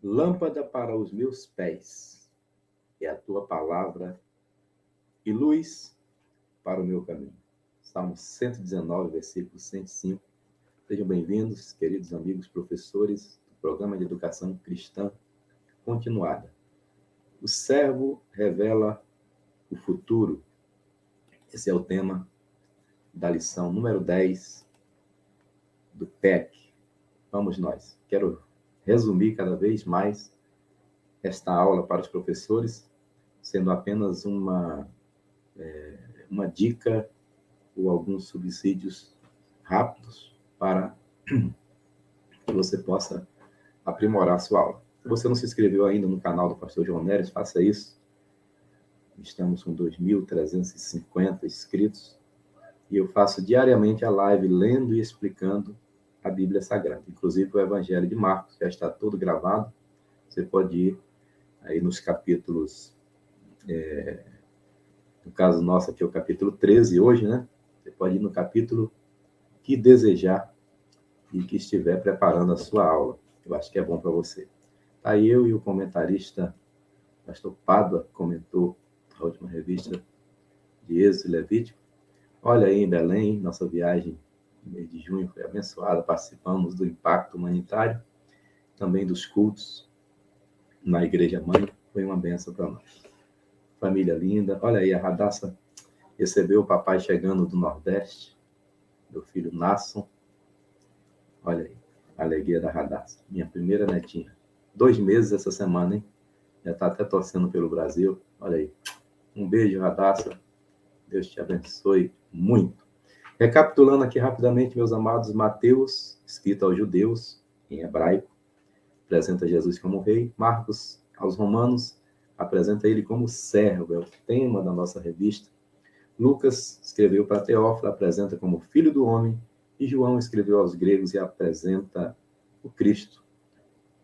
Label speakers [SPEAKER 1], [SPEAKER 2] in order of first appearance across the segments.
[SPEAKER 1] Lâmpada para os meus pés é a tua palavra e luz para o meu caminho. Salmo 119, versículo 105. Sejam bem-vindos, queridos amigos professores do Programa de Educação Cristã Continuada. O servo revela o futuro. Esse é o tema da lição número 10 do PEC. Vamos nós. Quero resumir cada vez mais esta aula para os professores, sendo apenas uma dica ou alguns subsídios rápidos para que você possa aprimorar a sua aula. Se você não se inscreveu ainda no canal do Pastor João Neres, faça isso. Estamos com 2.350 inscritos e eu faço diariamente a live lendo e explicando a Bíblia Sagrada. Inclusive o Evangelho de Marcos já está todo gravado. Você pode ir aí nos capítulos, no caso nosso aqui é o capítulo 13 hoje, né? Você pode ir no capítulo que desejar e que estiver preparando a sua aula. Eu acho que é bom para você. Aí eu e o comentarista, pastor Pádua, comentou a última revista de Êxodo e Levítico. Olha aí em Belém, nossa viagem no mês de junho foi abençoada, participamos do impacto humanitário, também dos cultos na Igreja Mãe, foi uma benção para nós. Família linda, olha aí, a Radassa recebeu o papai chegando do Nordeste, meu filho Nasson, olha aí, a alegria da Radassa, minha primeira netinha. 2 meses essa semana, hein? Já está até torcendo pelo Brasil, olha aí. Um beijo, Radassa, Deus te abençoe muito. Recapitulando aqui rapidamente, meus amados, Mateus, escrito aos judeus, em hebraico, apresenta Jesus como rei. Marcos, aos romanos, apresenta ele como servo, é o tema da nossa revista. Lucas escreveu para Teófilo, apresenta como filho do homem. E João escreveu aos gregos e apresenta o Cristo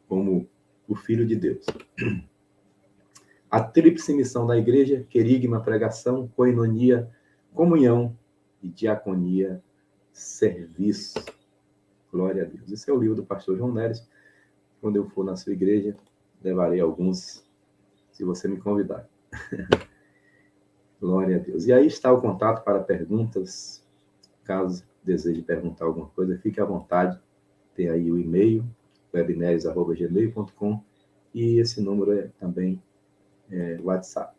[SPEAKER 1] como o Filho de Deus. A tríplice missão da igreja: querigma, pregação, koinonia, comunhão e diaconia, serviço. Glória a Deus. Esse é o livro do pastor João Neres. Quando eu for na sua igreja, levarei alguns, se você me convidar. Glória a Deus. E aí está o contato para perguntas. Caso deseje perguntar alguma coisa, fique à vontade. Tem aí o e-mail, webneres@gmail.com, e esse número é também WhatsApp.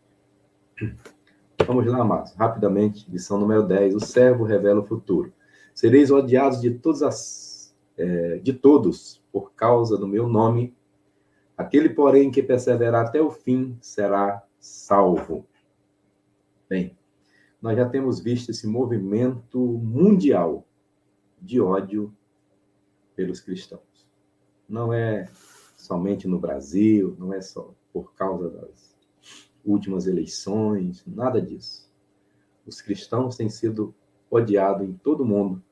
[SPEAKER 1] Vamos lá, amados. Rapidamente, lição número 10. O servo revela o futuro. Sereis odiados de todos por causa do meu nome. Aquele, porém, que perseverar até o fim será salvo. Bem, nós já temos visto esse movimento mundial de ódio pelos cristãos. Não é somente no Brasil, não é só por causa das últimas eleições, nada disso. Os cristãos têm sido odiados em todo o mundo.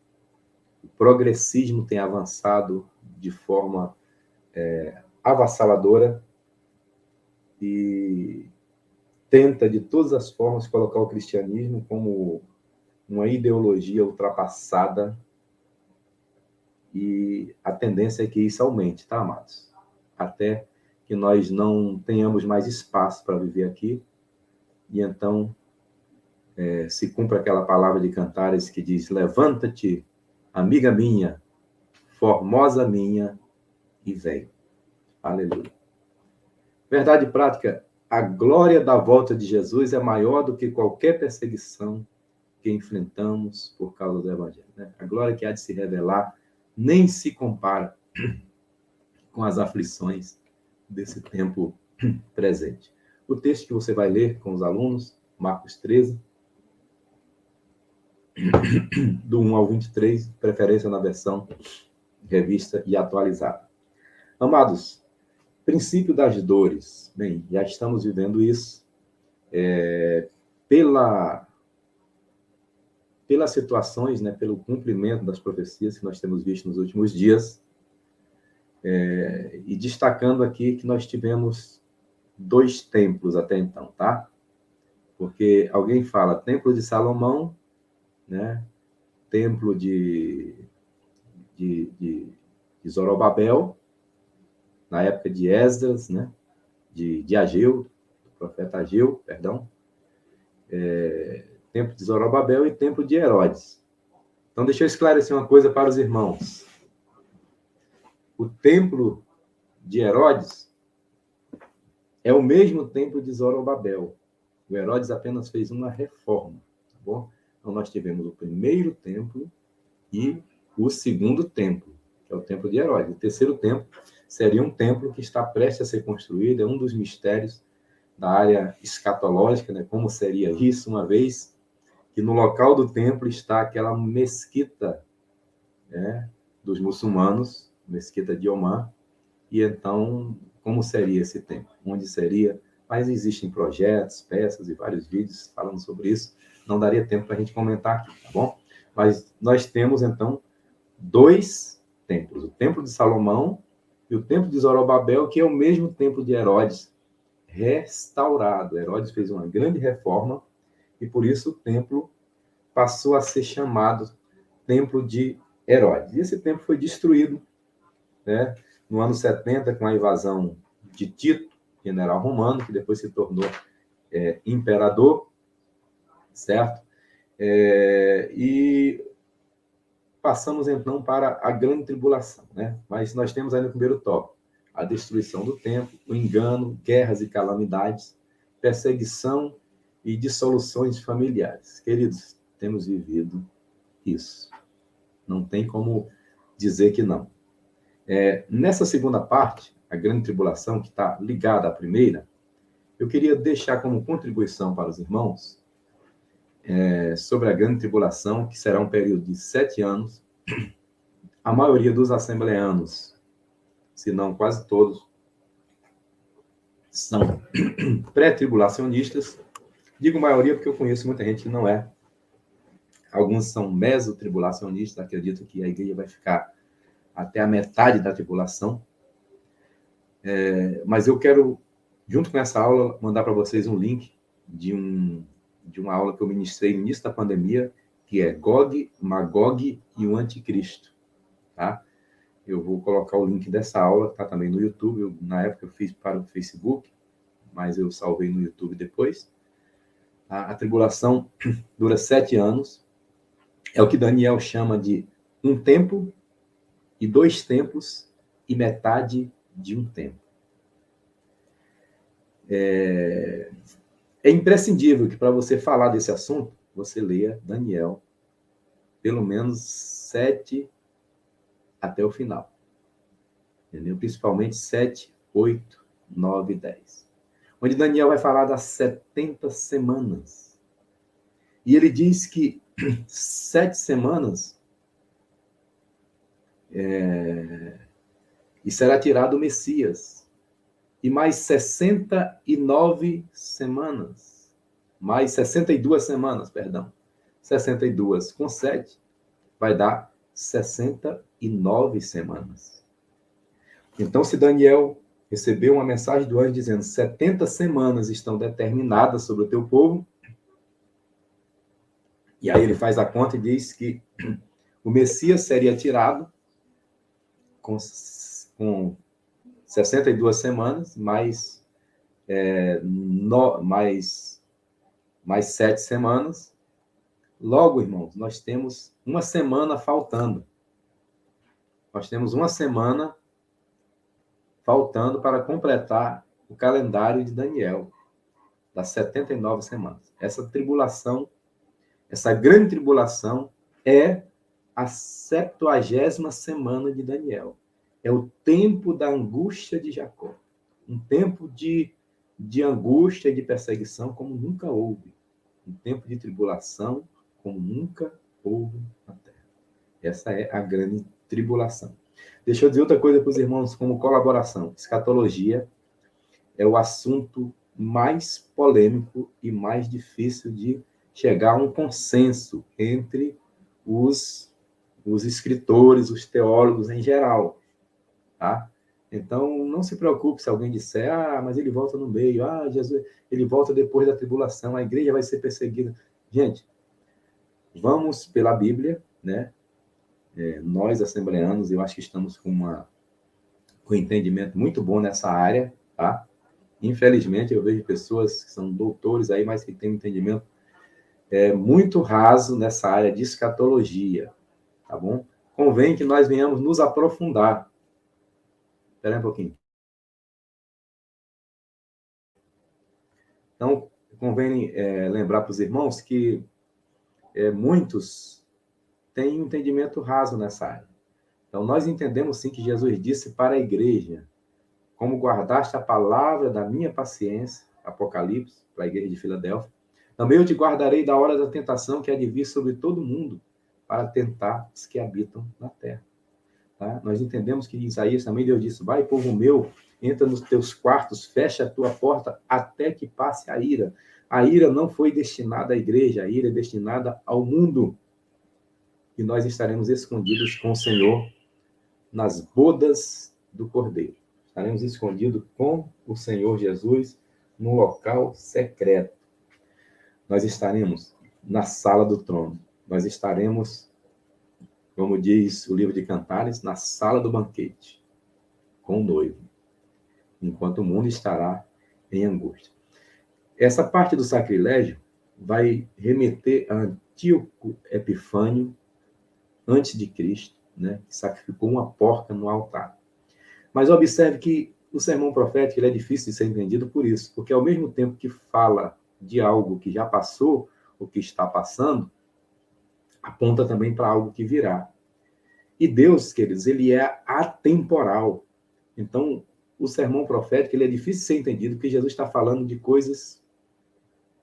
[SPEAKER 1] O progressismo tem avançado de forma avassaladora e tenta, de todas as formas, colocar o cristianismo como uma ideologia ultrapassada, e a tendência é que isso aumente, tá, amados? Até que nós não tenhamos mais espaço para viver aqui, e então se cumpra aquela palavra de Cantares que diz: levanta-te, amiga minha, formosa minha, e vem. Aleluia. Verdade prática: a glória da volta de Jesus é maior do que qualquer perseguição que enfrentamos por causa do Evangelho, né? A glória que há de se revelar nem se compara com as aflições desse tempo presente. O texto que você vai ler com os alunos, Marcos 13, do 1 ao 23, preferência na versão revista e atualizada. Amados, princípio das dores. Bem, já estamos vivendo isso pelas situações, né, pelo cumprimento das profecias que nós temos visto nos últimos dias, e destacando aqui que nós tivemos 2 templos até então, tá? Porque alguém fala templo de Salomão, né? Templo de Zorobabel, na época de Esdras, né? De Ageu, do profeta Ageu, perdão, templo de Zorobabel e templo de Herodes. Então, deixa eu esclarecer uma coisa para os irmãos. O templo de Herodes é o mesmo templo de Zorobabel. O Herodes apenas fez uma reforma, tá bom? Então, nós tivemos o primeiro templo e o segundo templo, que é o templo de Herodes. O terceiro templo seria um templo que está prestes a ser construído, é um dos mistérios da área escatológica, né? Como seria isso, uma vez que no local do templo está aquela mesquita, né, dos muçulmanos, mesquita de Omar, e então, como seria esse templo? Onde seria? Mas existem projetos, peças e vários vídeos falando sobre isso. Não daria tempo para a gente comentar aqui, tá bom? Mas nós temos, então, dois templos. O Templo de Salomão e o Templo de Zorobabel, que é o mesmo templo de Herodes, restaurado. Herodes fez uma grande reforma e, por isso, o templo passou a ser chamado Templo de Herodes. E esse templo foi destruído, né, no ano 70, com a invasão de Tito, general romano, que depois se tornou imperador, certo? E passamos, então, para a grande tribulação, né? Mas nós temos aí no primeiro tópico a destruição do templo, o engano, guerras e calamidades, perseguição e dissoluções familiares. Queridos, temos vivido isso. Não tem como dizer que não. Nessa segunda parte, a grande tribulação, que está ligada à primeira, eu queria deixar como contribuição para os irmãos sobre a grande tribulação, que será um período de 7 anos. A maioria dos assembleanos, se não quase todos, são pré-tribulacionistas. Digo maioria porque eu conheço muita gente que não é. Alguns são mesotribulacionistas, acreditam que a igreja vai ficar até a metade da tribulação. Mas eu quero, junto com essa aula, mandar para vocês um link de uma aula que eu ministrei no início da pandemia, que é Gog, Magog e o Anticristo. Tá? Eu vou colocar o link dessa aula, tá também no YouTube. Na época eu fiz para o Facebook, mas eu salvei no YouTube depois. A tribulação dura 7 anos. É o que Daniel chama de um tempo e 2 tempos e metade de um tempo. É imprescindível que, para você falar desse assunto, você leia Daniel, pelo menos 7 até o final. Entendeu? Principalmente 7, 8, 9 e 10. Onde Daniel vai falar das 70 semanas. E ele diz que 7 semanas e será tirado o Messias. E mais 69 semanas. Mais 62 semanas, perdão. 62 com 7 vai dar 69 semanas. Então, se Daniel recebeu uma mensagem do anjo dizendo 70 semanas estão determinadas sobre o teu povo, e aí ele faz a conta e diz que o Messias seria tirado com 62 semanas, mais 7 semanas. Logo, irmãos, nós temos uma semana faltando. Nós temos uma semana faltando para completar o calendário de Daniel, das 79 semanas. Essa tribulação, essa grande tribulação, é a 70ª semana de Daniel. É o tempo da angústia de Jacó. Um tempo de angústia e de perseguição como nunca houve. Um tempo de tribulação como nunca houve na terra. Essa é a grande tribulação. Deixa eu dizer outra coisa para os irmãos como colaboração. Escatologia é o assunto mais polêmico e mais difícil de chegar a um consenso entre os escritores, os teólogos em geral. Tá? Então, não se preocupe se alguém disser, mas ele volta no meio, Jesus, ele volta depois da tribulação, a igreja vai ser perseguida. Gente, vamos pela Bíblia, né? Nós, assembleanos, eu acho que estamos com com entendimento muito bom nessa área, tá? Infelizmente, eu vejo pessoas que são doutores aí, mas que têm um entendimento muito raso nessa área de escatologia, tá bom? Convém que nós venhamos nos aprofundar. Espera aí um pouquinho. Então, convém lembrar para os irmãos que muitos têm um entendimento raso nessa área. Então, nós entendemos sim que Jesus disse para a igreja: como guardaste a palavra da minha paciência, Apocalipse, para a igreja de Filadélfia, também eu te guardarei da hora da tentação que há de vir sobre todo mundo, para tentar os que habitam na terra. Tá? Nós entendemos que em Isaías também Deus disse: vai, povo meu, entra nos teus quartos, fecha a tua porta, até que passe a ira. A ira não foi destinada à igreja, a ira é destinada ao mundo. E nós estaremos escondidos com o Senhor nas bodas do Cordeiro. Estaremos escondidos com o Senhor Jesus no local secreto. Nós estaremos na sala do trono. Nós estaremos, como diz o livro de Cantares, na sala do banquete, com o noivo, enquanto o mundo estará em angústia. Essa parte do sacrilégio vai remeter a Antíoco Epifânio, antes de Cristo, né, que sacrificou uma porca no altar. Mas observe que o sermão profético ele é difícil de ser entendido por isso, porque ao mesmo tempo que fala de algo que já passou, o que está passando, aponta também para algo que virá. E Deus, queridos, ele é atemporal. Então, o sermão profético ele é difícil de ser entendido, porque Jesus está falando de coisas,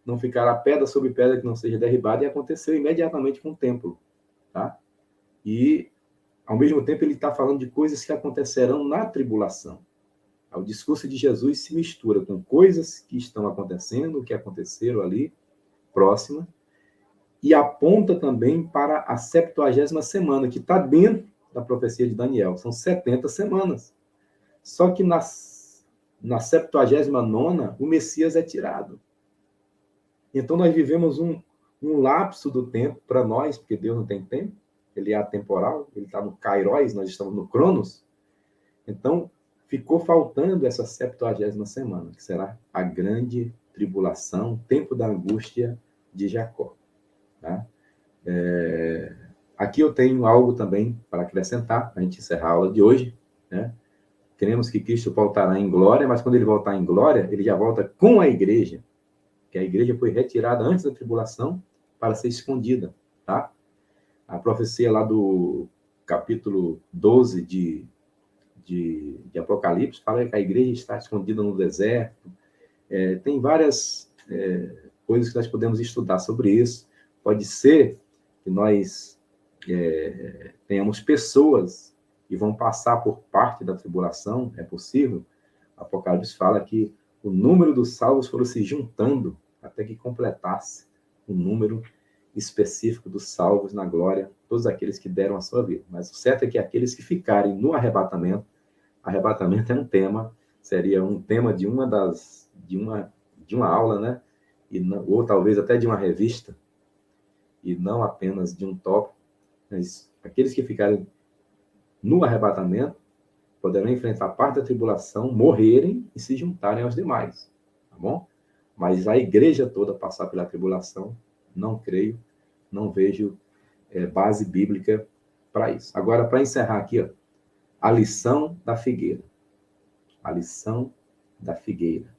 [SPEAKER 1] não ficará pedra sobre pedra que não seja derribada, e aconteceu imediatamente com o templo. Tá? E, ao mesmo tempo, ele está falando de coisas que acontecerão na tribulação. O discurso de Jesus se mistura com coisas que estão acontecendo, que aconteceram ali, próxima, e aponta também para a 70ª semana, que está dentro da profecia de Daniel. São 70 semanas. Só que na 79ª, o Messias é tirado. Então, nós vivemos um lapso do tempo para nós, porque Deus não tem tempo, ele é atemporal, ele está no Kairos, nós estamos no Cronos. Então, ficou faltando essa 70ª semana, que será a grande tribulação, tempo da angústia de Jacó. Tá? Aqui eu tenho algo também para acrescentar, para a gente encerrar a aula de hoje. Né? Queremos que Cristo voltará em glória, mas quando ele voltar em glória, ele já volta com a igreja, que a igreja foi retirada antes da tribulação para ser escondida. Tá? A profecia lá do capítulo 12 de Apocalipse fala que a igreja está escondida no deserto. Tem várias coisas que nós podemos estudar sobre isso. Pode ser que nós tenhamos pessoas que vão passar por parte da tribulação, é possível. Apocalipse fala que o número dos salvos foram se juntando até que completasse o número específico dos salvos na glória, todos aqueles que deram a sua vida. Mas o certo é que aqueles que ficarem no arrebatamento é um tema, seria um tema de uma aula, né? Ou talvez até de uma revista, e não apenas de um tópico. Mas aqueles que ficarem no arrebatamento poderão enfrentar parte da tribulação, morrerem e se juntarem aos demais, tá bom? Mas a igreja toda passar pela tribulação, não creio, não vejo base bíblica para isso. Agora, para encerrar aqui, ó, a lição da figueira. A lição da figueira.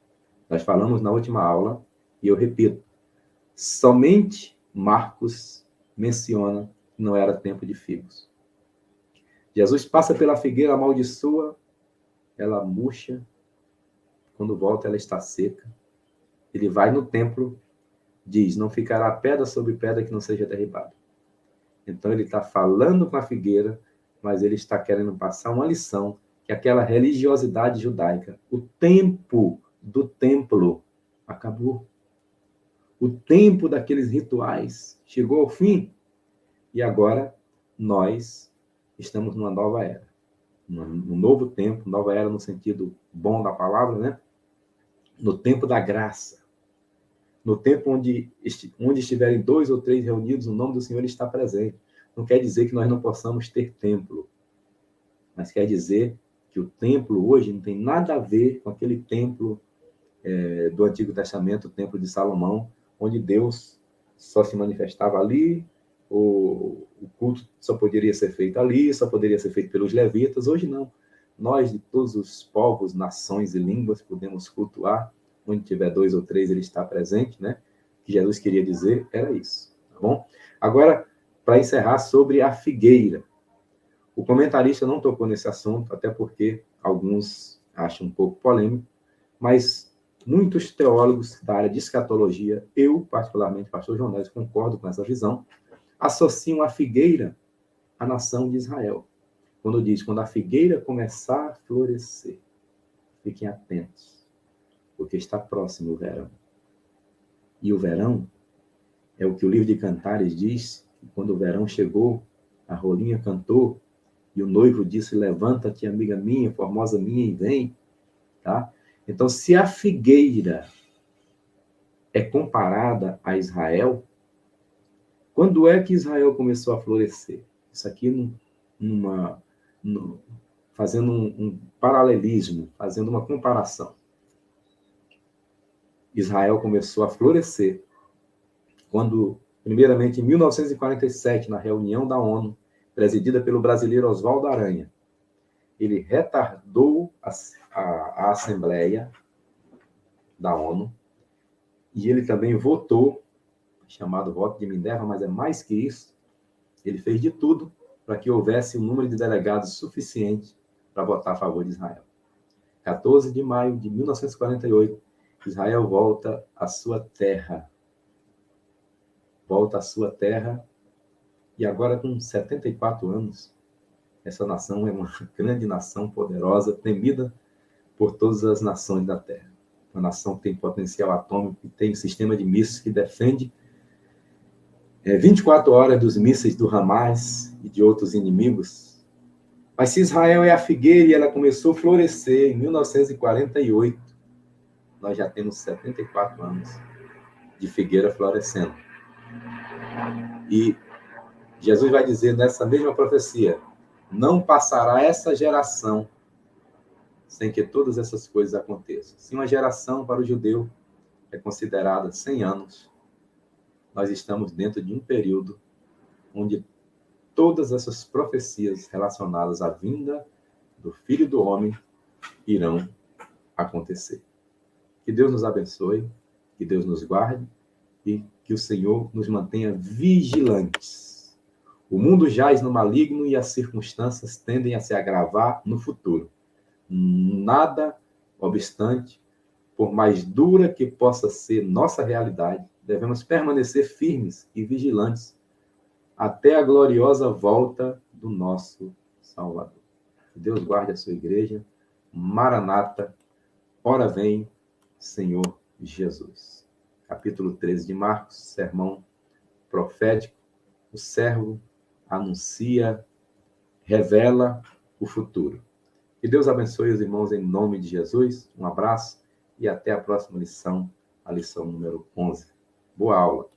[SPEAKER 1] Nós falamos na última aula, e eu repito, somente Marcos menciona que não era tempo de figos. Jesus passa pela figueira, amaldiçoa, ela murcha, quando volta ela está seca. Ele vai no templo, diz, não ficará pedra sobre pedra que não seja derribada. Então ele está falando com a figueira, mas ele está querendo passar uma lição, que aquela religiosidade judaica, o tempo do templo acabou. O tempo daqueles rituais chegou ao fim. E agora nós estamos numa nova era. Um novo tempo, nova era no sentido bom da palavra, né? No tempo da graça. No tempo onde estiverem 2 ou 3 reunidos, o nome do Senhor está presente. Não quer dizer que nós não possamos ter templo, mas quer dizer que o templo hoje não tem nada a ver com aquele templo do Antigo Testamento, o templo de Salomão, onde Deus só se manifestava ali, o culto só poderia ser feito ali, só poderia ser feito pelos levitas. Hoje não. Nós, de todos os povos, nações e línguas, podemos cultuar. Onde tiver 2 ou 3, ele está presente, né? O que Jesus queria dizer era isso, tá bom? Agora, para encerrar, sobre a figueira. O comentarista não tocou nesse assunto, até porque alguns acham um pouco polêmico, mas muitos teólogos da área de escatologia, eu, particularmente, pastor João Neves, concordo com essa visão, associam a figueira à nação de Israel. Quando diz, quando a figueira começar a florescer, fiquem atentos, porque está próximo o verão. E o verão é o que o livro de Cantares diz, que quando o verão chegou, a rolinha cantou, e o noivo disse, levanta-te, amiga minha, formosa minha, e vem. Tá? Então, se a figueira é comparada a Israel, quando é que Israel começou a florescer? Isso aqui fazendo um paralelismo, fazendo uma comparação. Israel começou a florescer quando, primeiramente, em 1947, na reunião da ONU, presidida pelo brasileiro Oswaldo Aranha, ele retardou a Assembleia da ONU e ele também votou, chamado voto de Minerva, mas é mais que isso, ele fez de tudo para que houvesse um número de delegados suficiente para votar a favor de Israel. 14 de maio de 1948, Israel volta à sua terra. Volta à sua terra e agora com 74 anos, essa nação é uma grande nação poderosa, temida por todas as nações da Terra. Uma nação que tem potencial atômico, que tem um sistema de mísseis que defende 24 horas dos mísseis do Hamas e de outros inimigos. Mas se Israel é a figueira e ela começou a florescer em 1948, nós já temos 74 anos de figueira florescendo. E Jesus vai dizer nessa mesma profecia, não passará essa geração sem que todas essas coisas aconteçam. Se uma geração para o judeu é considerada 100 anos, nós estamos dentro de um período onde todas essas profecias relacionadas à vinda do Filho do Homem irão acontecer. Que Deus nos abençoe, que Deus nos guarde e que o Senhor nos mantenha vigilantes. O mundo jaz no maligno e as circunstâncias tendem a se agravar no futuro. Nada obstante, por mais dura que possa ser nossa realidade, devemos permanecer firmes e vigilantes até a gloriosa volta do nosso Salvador. Que Deus guarde a sua igreja. Maranata, ora vem, Senhor Jesus. Capítulo 13 de Marcos, sermão profético. O servo anuncia, revela o futuro. Que Deus abençoe os irmãos em nome de Jesus. Um abraço e até a próxima lição, a lição número 11. Boa aula.